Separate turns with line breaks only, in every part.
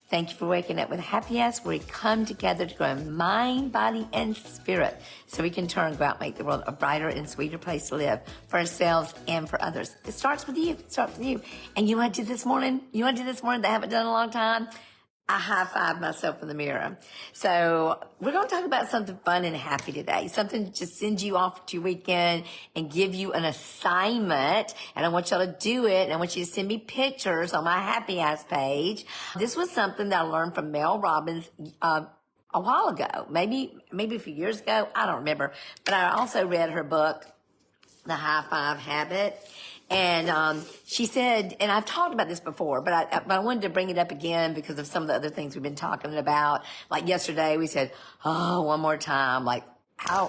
Thank you for waking up with Happy Ass, where we come together to grow in mind, body, and spirit so we can turn, go out, make the world a brighter and sweeter place to live for ourselves and for others. It starts with you. It starts with you. And you know what I did this morning? You know what I did this morning that I haven't done in a long time? I high-fived myself in the mirror. So we're going to talk about something fun and happy today, something to just send you off to your weekend and give you an assignment. And I want y'all to do it. And I want you to send me pictures on my Happy Ass page. This was something that I learned from Mel Robbins a while ago, maybe a few years ago. I don't remember. But I also read her book, The High Five Habit. And she said, and I've talked about this before, but I wanted to bring it up again because of some of the other things we've been talking about. Like yesterday, we said, oh, one more time. Like,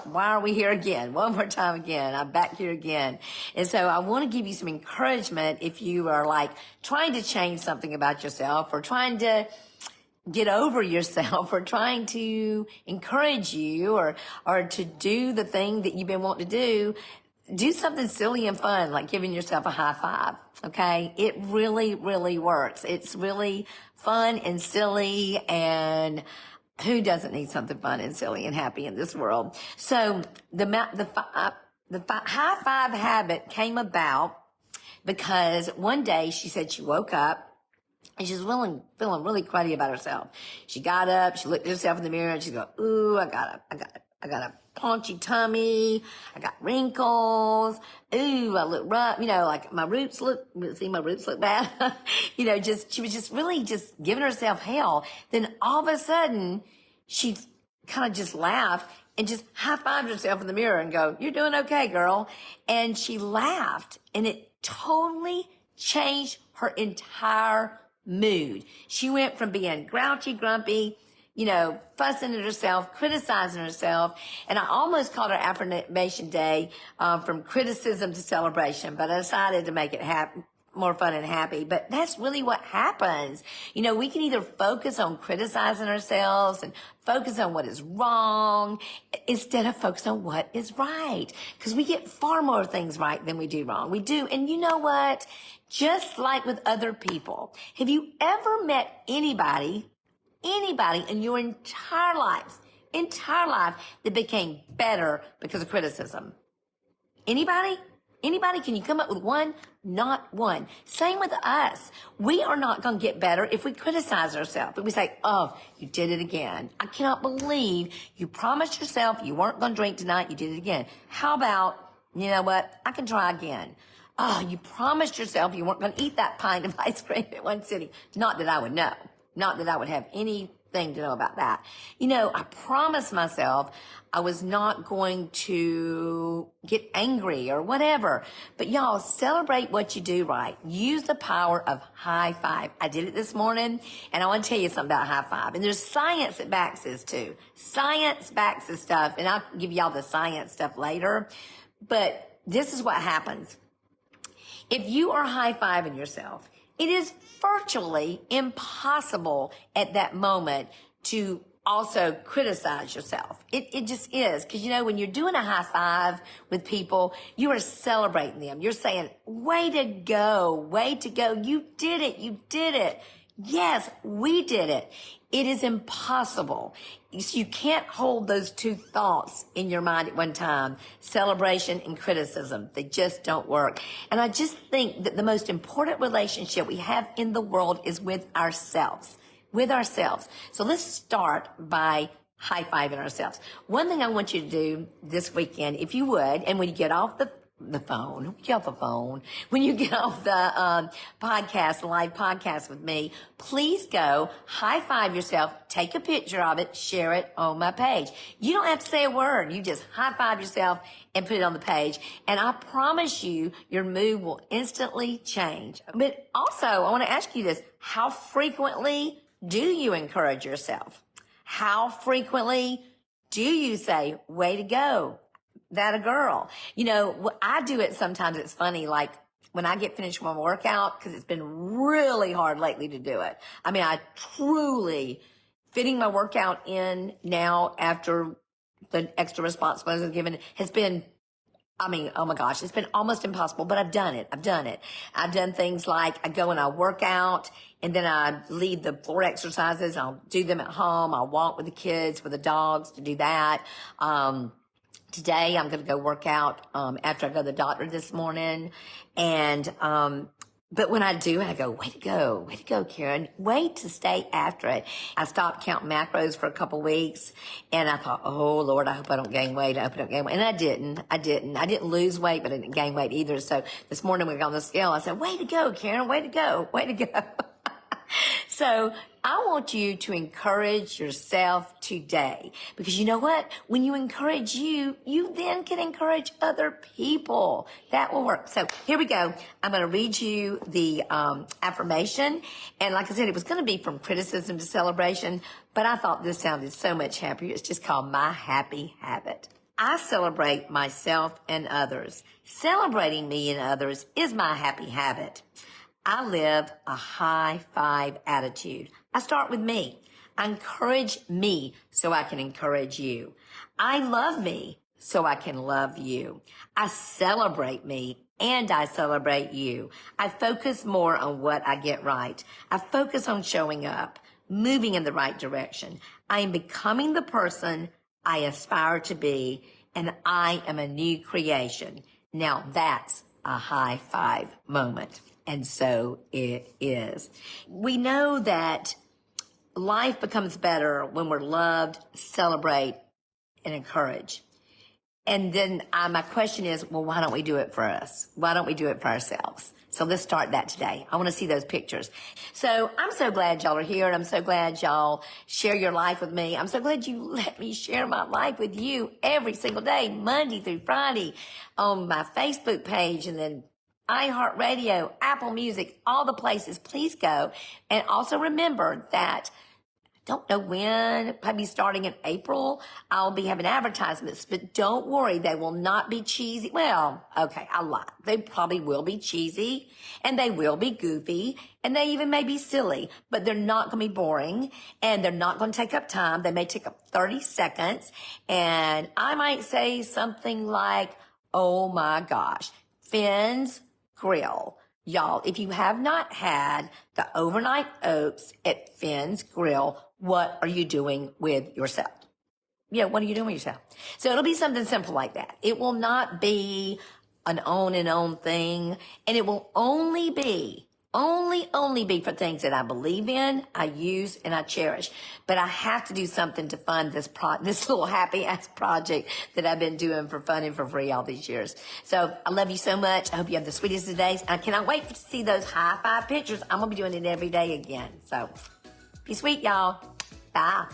why are we here again? One more time again. I'm back here again. And so I want to give you some encouragement if you are like trying to change something about yourself or trying to get over yourself or trying to encourage you or to do the thing that you've been wanting to do. Do something silly and fun, like giving yourself a high five, okay? It really, really works. It's really fun and silly, and who doesn't need something fun and silly and happy in this world? So the high five habit came about because one day she said she woke up and she's feeling really cruddy about herself. She got up, she looked at herself in the mirror, and she go, ooh, I got a paunchy tummy. I got wrinkles. Ooh, I look rough. Like my roots look bad. She was just really just giving herself hell. Then all of a sudden, she kind of just laughed and just high-fived herself in the mirror and go, you're doing okay, girl. And she laughed, and it totally changed her entire mood. She went from being grouchy, grumpy, fussing at herself, criticizing herself. And I almost called her Affirmation Day, from criticism to celebration, but I decided to make it more fun and happy. But that's really what happens. We can either focus on criticizing ourselves and focus on what is wrong instead of focus on what is right. Because we get far more things right than we do wrong. We do. And you know what? Just like with other people, have you ever met anybody in your entire life that became better because of criticism? Anybody? Can you come up with one? Not one. Same with us. We are not going to get better if we criticize ourselves. If we say, oh, you did it again. I cannot believe you promised yourself you weren't going to drink tonight. You did it again. How about, you know what? I can try again. Oh, you promised yourself you weren't going to eat that pint of ice cream at one sitting. Not that I would know. Not that I would have anything to know about that. I promised myself I was not going to get angry or whatever. But y'all, celebrate what you do right. Use the power of high five. I did it this morning, and I want to tell you something about high five. And there's science that backs this too. Science backs this stuff, and I'll give y'all the science stuff later. But this is what happens. If you are high-fiving yourself, it is virtually impossible at that moment to also criticize yourself. It just is. Because, when you're doing a high five with people, you are celebrating them. You're saying, way to go. You did it. Yes, we did it. It is impossible. You can't hold those two thoughts in your mind at one time. Celebration and criticism. They just don't work. And I just think that the most important relationship we have in the world is with ourselves. So let's start by high-fiving ourselves. One thing I want you to do this weekend, if you would, and when you get off the phone, when you get off the live podcast with me, please go high-five yourself, take a picture of it, share it on my page. You don't have to say a word. You just high-five yourself and put it on the page. And I promise you, your mood will instantly change. But also, I want to ask you this. How frequently do you encourage yourself? How frequently do you say, way to go? That a girl. I do it sometimes. It's funny, like when I get finished with my workout, because it's been really hard lately to do it. I truly fitting my workout in now after the extra responsibilities I've given has been I mean, oh my gosh, it's been almost impossible, but I've done it. I've done things like I go and I work out, and then I leave the floor exercises. I'll do them at home. I'll walk with the kids, with the dogs to do that. Today I'm going to go work out, after I go to the doctor this morning. And, but when I do, I go, way to go, Karen. Wait to stay after it. I stopped counting macros for a couple weeks, and I thought, oh Lord, I hope I don't gain weight. And I didn't. I didn't lose weight, but I didn't gain weight either. So this morning we got on the scale. I said, way to go, Karen. Way to go. So I want you to encourage yourself today, because you know what? When you encourage you then can encourage other people. That will work. So here we go. I'm going to read you the affirmation. And like I said, it was going to be from criticism to celebration, but I thought this sounded so much happier. It's just called My Happy Habit. I celebrate myself and others. Celebrating me and others is my happy habit. I live a high five attitude. I start with me. I encourage me so I can encourage you. I love me so I can love you. I celebrate me and I celebrate you. I focus more on what I get right. I focus on showing up, moving in the right direction. I am becoming the person I aspire to be, and I am a new creation. Now that's a high five moment. And so it is. We know that life becomes better when we're loved, celebrate, and encourage. And then my question is, well, why don't we do it for us? Why don't we do it for ourselves? So let's start that today. I want to see those pictures. So I'm so glad y'all are here, and I'm so glad y'all share your life with me. I'm so glad you let me share my life with you every single day, Monday through Friday, on my Facebook page, and then iHeartRadio, Apple Music, all the places. Please go. And also remember that, I don't know when, probably starting in April, I'll be having advertisements, but don't worry, they will not be cheesy. Well, okay, I lied. They probably will be cheesy, and they will be goofy, and they even may be silly, but they're not going to be boring, and they're not going to take up time. They may take up 30 seconds, and I might say something like, oh my gosh, Finn's Grill. Y'all, if you have not had the overnight oats at Finn's Grill, what are you doing with yourself? Yeah, what are you doing with yourself? So it'll be something simple like that. It will not be an on and on thing, and it will only be for things that I believe in, I use, and I cherish. But I have to do something to fund this little happy ass project that I've been doing for fun and for free all these years. So I love you so much. I hope you have the sweetest of days. I cannot wait to see those high five pictures. I'm going to be doing it every day again. So be sweet, y'all. Bye.